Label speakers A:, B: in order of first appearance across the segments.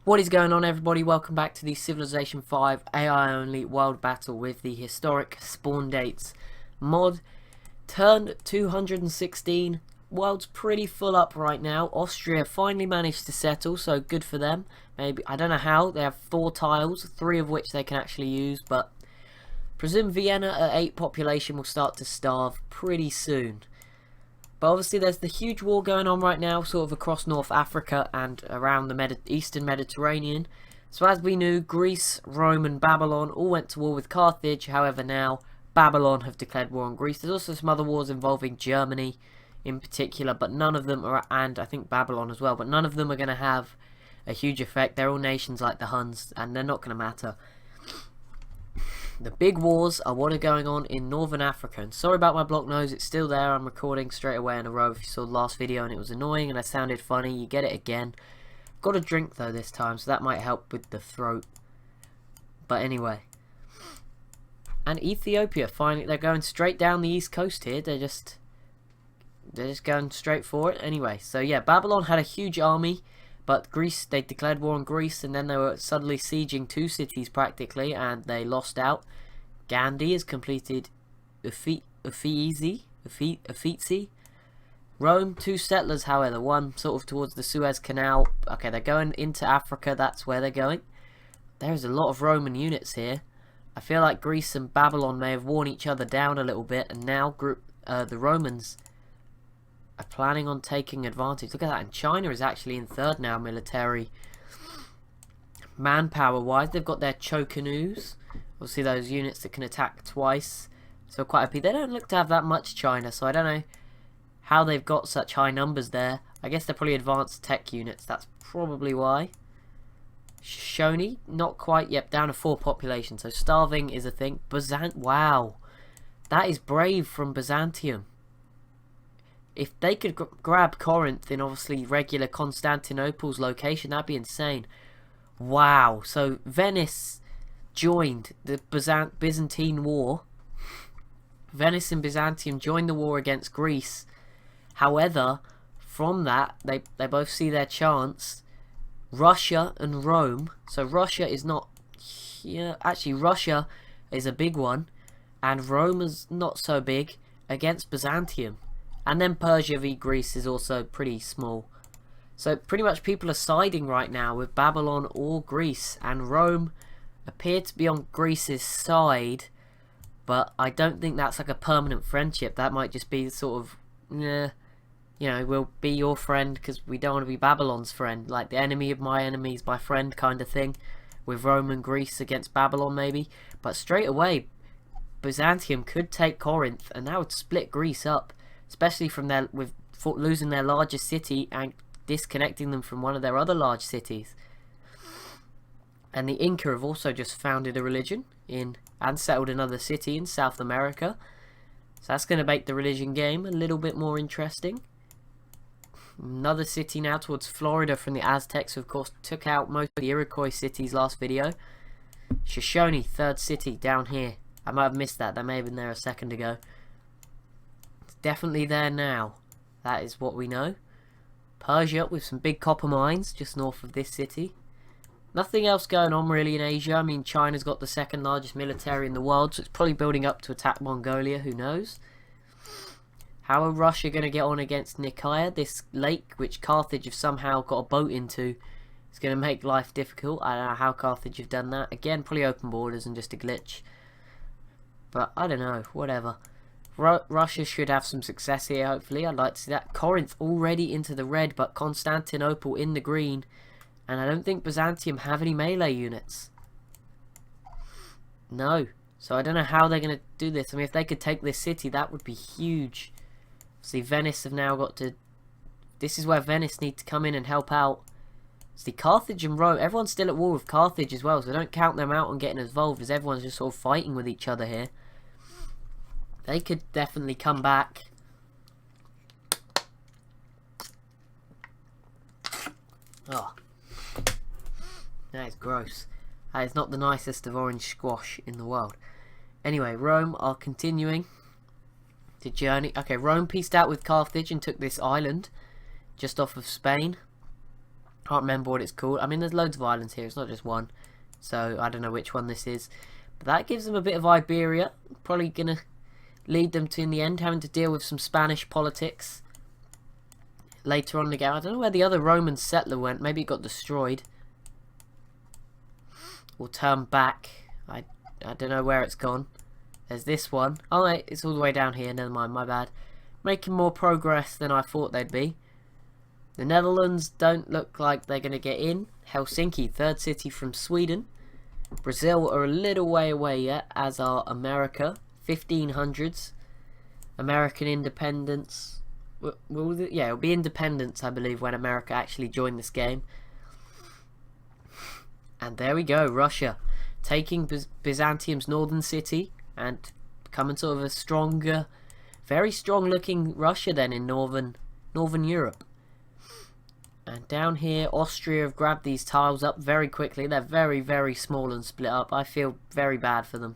A: What is going on, everybody? Welcome back to the Civilization V AI only world battle with the historic spawn dates mod. Turn 216. World's pretty full up right now. Austria finally managed to settle, so good for them. Maybe, I don't know how. They have 4 tiles, 3 of which they can actually use, but presume Vienna at 8 population will start to starve pretty soon. But obviously there's the huge war going on right now, sort of across North Africa and around the Eastern Mediterranean. So as we knew, Greece, Rome and Babylon all went to war with Carthage. However, now Babylon have declared war on Greece. There's also some other wars involving Germany in particular, but none of them are, and I think Babylon as well, but none of them are going to have a huge effect. They're all nations like the Huns, and they're not going to matter. The big wars are what are going on in Northern Africa, and sorry about my blocked nose, it's still there. I'm recording straight away in a row. If you saw the last video and it was annoying and I sounded funny, you get it again. Got a drink though this time, so that might help with the throat. But anyway. And Ethiopia, finally, they're going straight down the east coast here. They're just going straight for it. Anyway, so yeah, Babylon had a huge army. But Greece, they declared war on Greece, and then they were suddenly sieging 2 cities practically, and they lost out. Gandhi has completed Uffizi. Rome, 2 settlers, however, one sort of towards the Suez Canal. Okay, they're going into Africa, that's where they're going. There's a lot of Roman units here. I feel like Greece and Babylon may have worn each other down a little bit, and now the Romans are planning on taking advantage. Look at that, and China is actually in 3rd now, military. Manpower wise, they've got their Chokanus. We'll see those units that can attack twice. So quite happy. They don't look to have that much, China, so I don't know how they've got such high numbers there. I guess they're probably advanced tech units, that's probably why. Shoshone, not quite, yep, down to 4 population, so starving is a thing. Wow, that is brave from Byzantium. If they could grab Corinth in obviously regular Constantinople's location, that'd be insane. Wow. So Venice joined the Byzantine War. Venice and Byzantium joined the war against Greece. However, from that, they both see their chance. Russia and Rome. So Russia is not here. Actually, Russia is a big one. And Rome is not so big against Byzantium. And then Persia v Greece is also pretty small. So pretty much people are siding right now with Babylon or Greece. And Rome appear to be on Greece's side. But I don't think that's like a permanent friendship. That might just be sort of, you know, we'll be your friend because we don't want to be Babylon's friend. Like the enemy of my enemy is my friend kind of thing. With Rome and Greece against Babylon maybe. But straight away, Byzantium could take Corinth. And that would split Greece up. Especially from losing their largest city and disconnecting them from one of their other large cities. And the Inca have also just founded a religion and settled another city in South America. So that's going to make the religion game a little bit more interesting. Another city now towards Florida from the Aztecs, who of course took out most of the Iroquois cities last video. Shoshone, 3rd city down here. I might have missed that. That may have been there a second ago. Definitely there now. That is what we know. Persia with some big copper mines just north of this city. Nothing else going on really in Asia. I mean, China's got the 2nd largest military in the world, so it's probably building up to attack Mongolia, who knows. How are Russia going to get on against Nicaea? This lake, which Carthage have somehow got a boat into, is going to make life difficult. I don't know how Carthage have done that. Again, probably open borders and just a glitch. But I don't know, whatever. Russia should have some success here, hopefully. I'd like to see that. Corinth already into the red, but Constantinople in the green. And I don't think Byzantium have any melee units. No. So I don't know how they're going to do this. I mean, if they could take this city, that would be huge. See, Venice have now got to... This is where Venice need to come in and help out. See, Carthage and Rome, everyone's still at war with Carthage as well, so don't count them out on getting involved, as everyone's just sort of fighting with each other here. They could definitely come back. Oh. That is gross. That is not the nicest of orange squash in the world. Anyway, Rome are continuing to journey. Okay, Rome peaced out with Carthage and took this island just off of Spain. Can't remember what it's called. I mean, there's loads of islands here. It's not just one. So, I don't know which one this is. But that gives them a bit of Iberia. Probably going to lead them to, in the end, having to deal with some Spanish politics. Later on in the game. I don't know where the other Roman settler went. Maybe it got destroyed. Or turned back. I don't know where it's gone. There's this one. Oh, wait, it's all the way down here. Never mind, my bad. Making more progress than I thought they'd be. The Netherlands don't look like they're going to get in. Helsinki, third city from Sweden. Brazil are a little way away yet, as are America. 1500s. American independence. Yeah, it'll be independence, I believe, when America actually joined this game. And there we go, Russia. Taking Byzantium's northern city and becoming sort of a stronger, very strong looking Russia then in northern Europe. And down here, Austria have grabbed these tiles up very quickly. They're very, very small and split up. I feel very bad for them.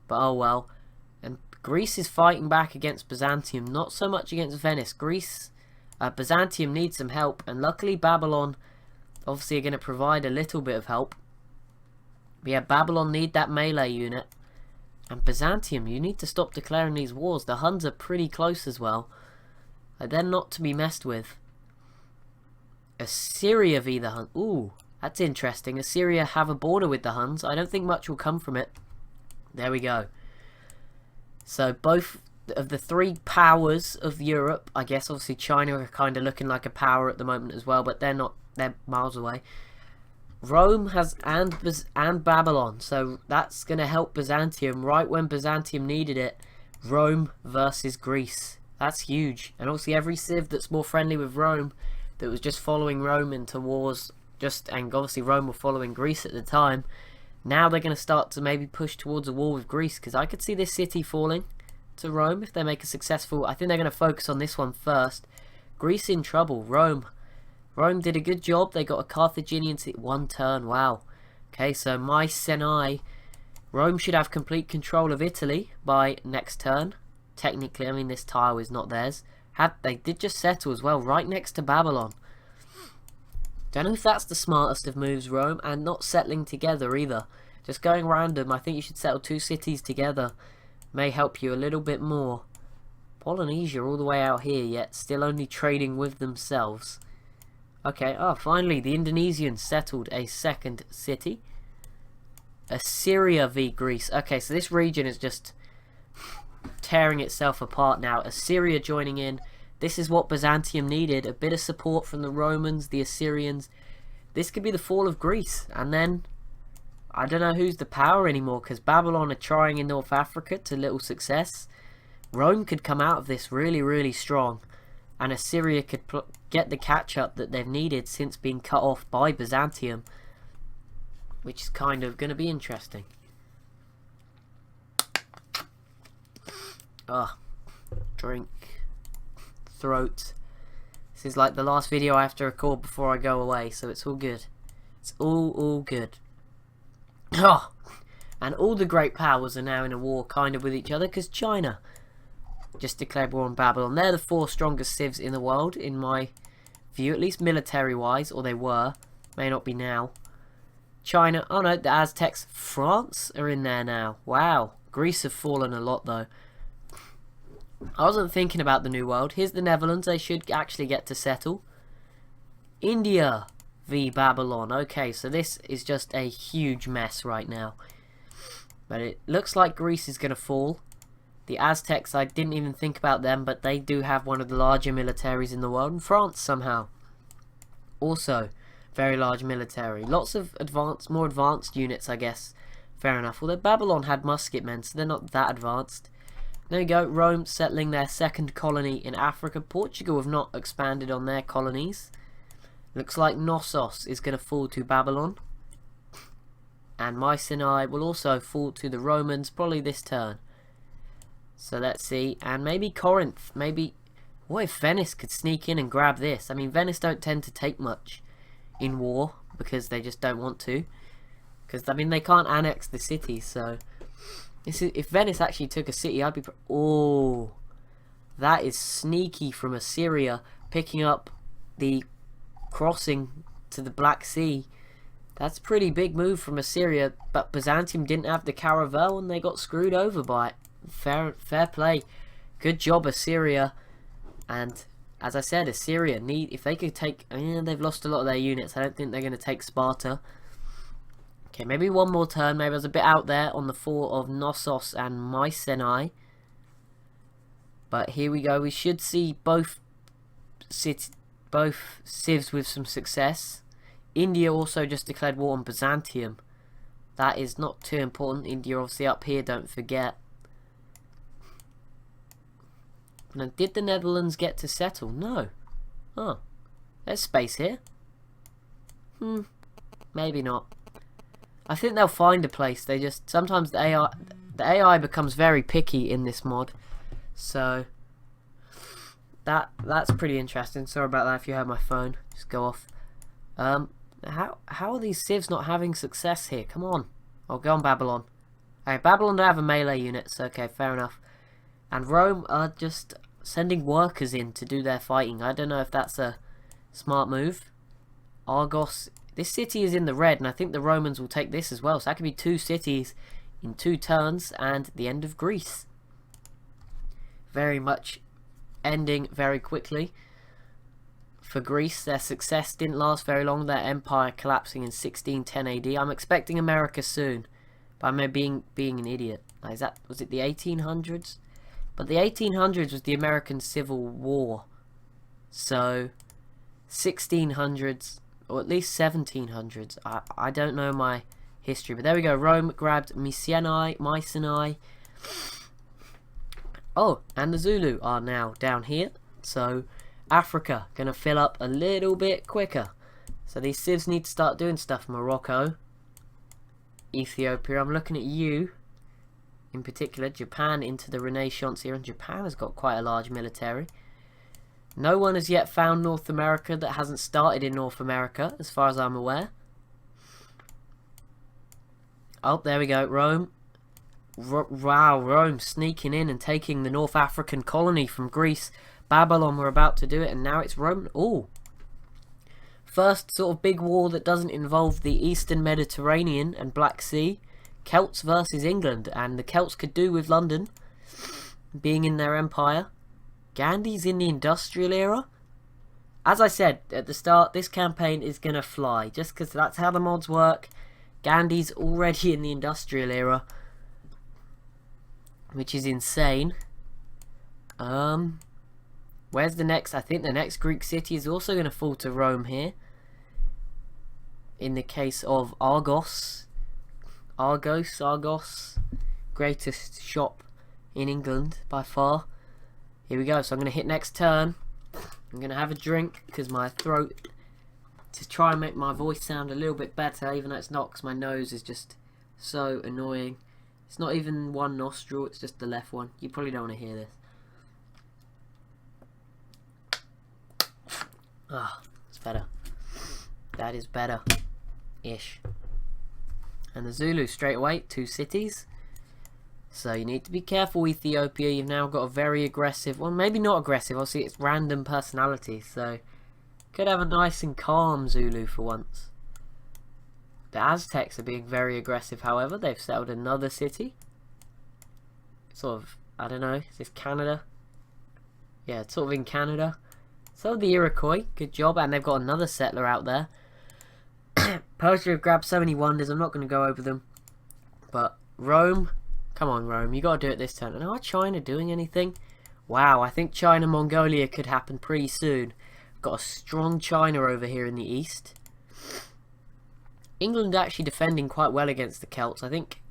A: But oh well. And Greece is fighting back against Byzantium. Not so much against Venice. Byzantium needs some help. And luckily Babylon obviously are going to provide a little bit of help. But yeah, Babylon need that melee unit. And Byzantium, you need to stop declaring these wars. The Huns are pretty close as well. They're not to be messed with. Assyria v the Huns. Ooh, that's interesting. Assyria have a border with the Huns. I don't think much will come from it. There we go. So both of the three powers of Europe, I guess obviously China are kind of looking like a power at the moment as well, but they're not. They're miles away. Rome has and Babylon, so that's going to help Byzantium right when Byzantium needed it. Rome versus Greece. That's huge. And obviously every civ that's more friendly with Rome, that was just following Rome into wars, and obviously Rome were following Greece at the time. Now they're going to start to maybe push towards a war with Greece, because I could see this city falling to Rome if they make a successful. I think they're going to focus on this one first. Greece in trouble. Rome did a good job. They got a Carthaginian city. One turn. Wow. Okay, so Mycenae. Rome should have complete control of Italy by next turn. Technically, I mean, this tile is not theirs. They did just settle as well, right next to Babylon. Don't know if that's the smartest of moves, Rome, and not settling together either. Just going random. I think you should settle two cities together. May help you a little bit more. Polynesia all the way out here, yet still only trading with themselves. Okay, finally, the Indonesians settled a second city. Assyria v Greece. Okay, so this region is just tearing itself apart now. Assyria joining in. This is what Byzantium needed. A bit of support from the Romans, the Assyrians. This could be the fall of Greece. And then, I don't know who's the power anymore, because Babylon are trying in North Africa to little success. Rome could come out of this really, really strong. And Assyria could get the catch-up that they've needed since being cut off by Byzantium. Which is kind of going to be interesting. Drink. Throat. This is like the last video I have to record before I go away, so it's all good. It's all good. And all the great powers are now in a war kind of with each other, because China just declared war on Babylon. They're the four strongest civs in the world, in my view, at least military-wise, or they were. May not be now. China, oh no, the Aztecs, France are in there now. Wow. Greece have fallen a lot, though. I wasn't thinking about the New World. Here's the Netherlands. They should actually get to settle. India v Babylon. Okay, so this is just a huge mess right now. But it looks like Greece is going to fall. The Aztecs, I didn't even think about them, but they do have one of the larger militaries in the world. And France, somehow. Also, very large military. Lots of more advanced units, I guess. Fair enough. Although Babylon had musket men, so they're not that advanced. There we go, Rome settling their second colony in Africa. Portugal have not expanded on their colonies. Looks like Knossos is going to fall to Babylon. And Mycenae will also fall to the Romans, probably this turn. So let's see. And maybe Corinth. Maybe. What if Venice could sneak in and grab this? I mean, Venice don't tend to take much in war, because they just don't want to. Because, I mean, they can't annex the city, so... if Venice actually took a city, I'd be... Oh, that is sneaky from Assyria, picking up the crossing to the Black Sea. That's a pretty big move from Assyria, but Byzantium didn't have the caravel and they got screwed over by it. Fair play. Good job, Assyria. And as I said, Assyria if they could take, they've lost a lot of their units. I don't think they're going to take Sparta. Okay, maybe one more turn. Maybe I was a bit out there on the fall of Knossos and Mycenae. But here we go. We should see both civs with some success. India also just declared war on Byzantium. That is not too important. India obviously up here, don't forget. Now, did the Netherlands get to settle? No. Oh, there's space here. Maybe not. I think they'll find a place. They just sometimes the AI becomes very picky in this mod. So that's pretty interesting. Sorry about that if you heard my phone just go off. How are these civs not having success here? Come on. Oh, go on Babylon. Okay, Babylon don't have a melee unit, so okay, fair enough. And Rome are just sending workers in to do their fighting. I don't know if that's a smart move. Argos. This city is in the red, and I think the Romans will take this as well. So that could be 2 cities in 2 turns, and the end of Greece. Very much ending very quickly. For Greece, their success didn't last very long. Their empire collapsing in 1610 AD. I'm expecting America soon, but I may being an idiot. Was it the 1800s? But the 1800s was the American Civil War. So 1600s, or at least 1700s. I don't know my history, but there we go. Rome grabbed Mycenae. Oh, and the Zulu are now down here. So Africa gonna fill up a little bit quicker. So these civs need to start doing stuff. Morocco, Ethiopia. I'm looking at you in particular. Japan into the Renaissance era, and Japan has got quite a large military. No one has yet found North America that hasn't started in North America, as far as I'm aware. Oh, there we go. Rome. Wow, Rome sneaking in and taking the North African colony from Greece. Babylon were about to do it, and now it's Rome. Oh, first sort of big war that doesn't involve the Eastern Mediterranean and Black Sea. Celts versus England, and the Celts could do with London being in their empire. Gandhi's in the industrial era. As I said at the start, this campaign is going to fly, just because that's how the mods work. Gandhi's already in the industrial era, which is insane. Where's the next? I think the next Greek city is also going to fall to Rome here. In the case of Argos, greatest shop in England by far. Here we go. So I'm going to hit next turn. I'm going to have a drink because my throat, to try and make my voice sound a little bit better, even though it's not, because my nose is just so annoying. It's not even one nostril, it's just the left one. You probably don't want to hear this. Ah, it's better. That is better. Ish. And the Zulu straight away, 2 cities. So you need to be careful, Ethiopia. You've now got a very aggressive, well, maybe not aggressive, obviously it's random personality, so could have a nice and calm Zulu for once. The Aztecs are being very aggressive, however. They've settled another city. Sort of, I don't know, is this Canada? Yeah, it's sort of in Canada. So the Iroquois, good job, and they've got another settler out there. Persia have grabbed so many wonders, I'm not going to go over them. But Rome, come on Rome, you got to do it this turn. And are China doing anything? Wow, I think China-Mongolia could happen pretty soon. Got a strong China over here in the east. England actually defending quite well against the Celts. I think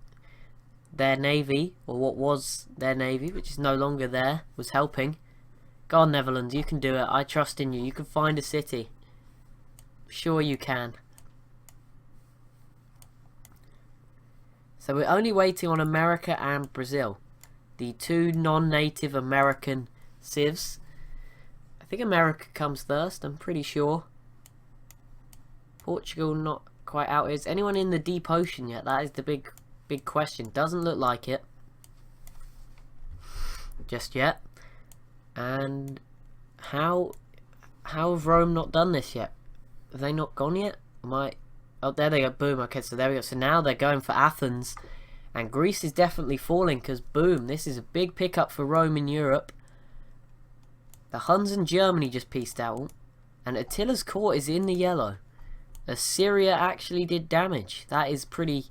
A: their navy, or what was their navy, which is no longer there, was helping. Go on Netherlands, you can do it. I trust in you. You can find a city. Sure you can. So we're only waiting on America and Brazil. The 2 non-native American civs. I think America comes first, I'm pretty sure. Portugal not quite out. Is anyone in the deep ocean yet? That is the big question. Doesn't look like it just yet. And how have Rome not done this yet? Have they not gone yet? Oh, there they go. Boom. Okay, so there we go. So now they're going for Athens. And Greece is definitely falling because, boom, this is a big pickup for Rome in Europe. The Huns and Germany just peaced out. And Attila's court is in the yellow. Assyria actually did damage. That is pretty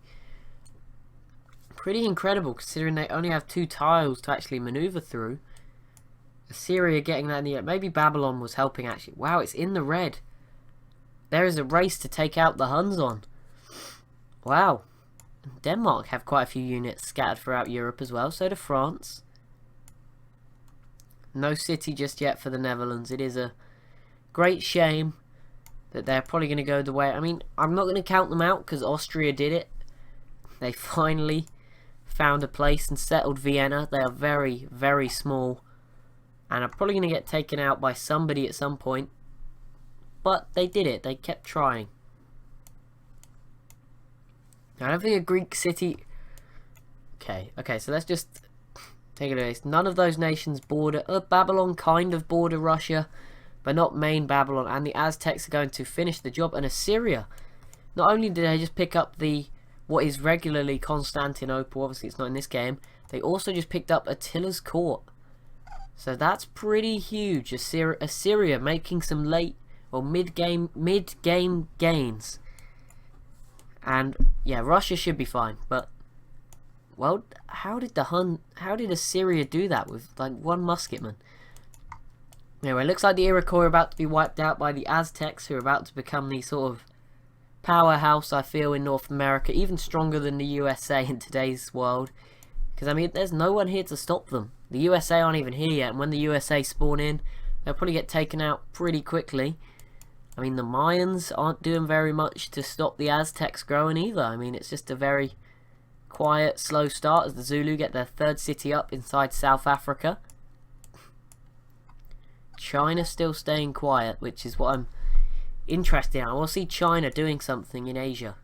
A: incredible considering they only have 2 tiles to actually maneuver through. Assyria getting that in the yellow. Maybe Babylon was helping actually. Wow, it's in the red. There is a race to take out the Huns on. Wow. Denmark have quite a few units scattered throughout Europe as well. So do France. No city just yet for the Netherlands. It is a great shame that they're probably going to go the way. I mean, I'm not going to count them out because Austria did it. They finally found a place and settled Vienna. They are very, very small. And are probably going to get taken out by somebody at some point. But they did it. They kept trying. I don't think a Greek city... Okay, so let's just take a look at this. None of those nations border... Babylon kind of border Russia, but not main Babylon. And the Aztecs are going to finish the job. And Assyria, not only did they just pick up what is regularly Constantinople, obviously it's not in this game, they also just picked up Attila's court. So that's pretty huge. Assyria making some late or mid-game gains. And yeah, Russia should be fine, but well, how did Assyria do that with like 1 musketman? Anyway, it looks like the Iroquois are about to be wiped out by the Aztecs, who are about to become the sort of powerhouse, I feel, in North America, even stronger than the USA in today's world. Because I mean, there's no one here to stop them. The USA aren't even here yet, and when the USA spawn in, they'll probably get taken out pretty quickly. I mean, the Mayans aren't doing very much to stop the Aztecs growing either. I mean, it's just a very quiet, slow start as the Zulu get their 3rd city up inside South Africa. China still staying quiet, which is what I'm interested in. I want to see China doing something in Asia.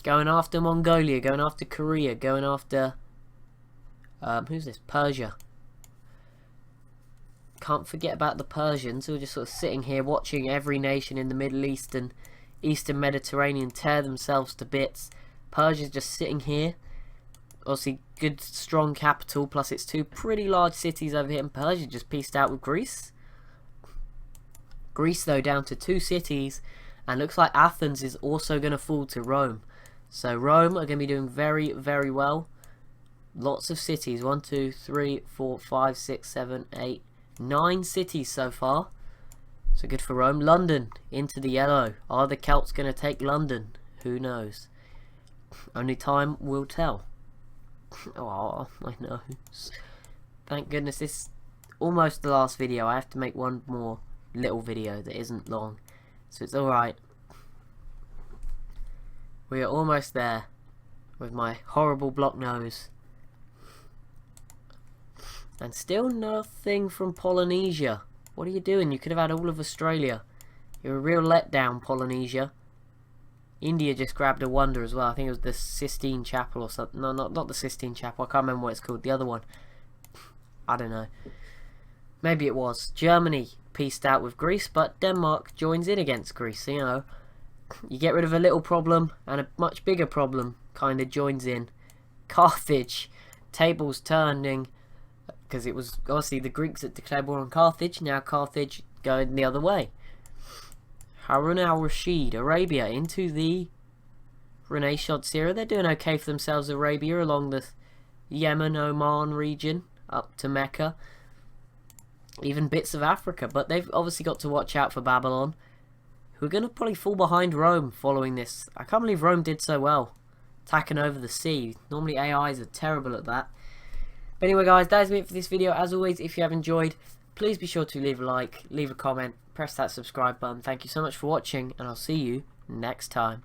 A: Going after Mongolia, going after Korea, going after... who's this? Persia. Can't forget about the Persians, who are just sort of sitting here watching every nation in the Middle East and Eastern Mediterranean tear themselves to bits. Persia's just sitting here. Obviously, good, strong capital, plus it's 2 pretty large cities over here. And Persia just pieced out with Greece. Greece, though, down to 2 cities. And looks like Athens is also going to fall to Rome. So Rome are going to be doing very, very well. Lots of cities. 1, 2, 3, 4, 5, 6, 7, 8... 9 cities so far. So good for Rome. London into the yellow. Are the Celts going to take London? Who knows? Only time will tell. Oh, my nose. Thank goodness this is almost the last video. I have to make one more little video that isn't long. So it's alright. We are almost there with my horrible block nose. And still nothing from Polynesia. What are you doing? You could have had all of Australia. You're a real letdown, Polynesia. India just grabbed a wonder as well. I think it was the Sistine Chapel or something. No, not the Sistine Chapel. I can't remember what it's called. The other one. I don't know. Maybe it was. Germany pieced out with Greece, but Denmark joins in against Greece. So, you know, you get rid of a little problem and a much bigger problem kind of joins in. Carthage. Tables turning. Because it was obviously the Greeks that declared war on Carthage. Now Carthage going the other way. Harun al-Rashid, Arabia, into the Renaissance era. They're doing okay for themselves, Arabia, along the Yemen, Oman region, up to Mecca. Even bits of Africa. But they've obviously got to watch out for Babylon, who are going to probably fall behind Rome following this. I can't believe Rome did so well, attacking over the sea. Normally AIs are terrible at that. But anyway guys, that is it for this video. As always, if you have enjoyed, please be sure to leave a like, leave a comment, press that subscribe button. Thank you so much for watching, and I'll see you next time.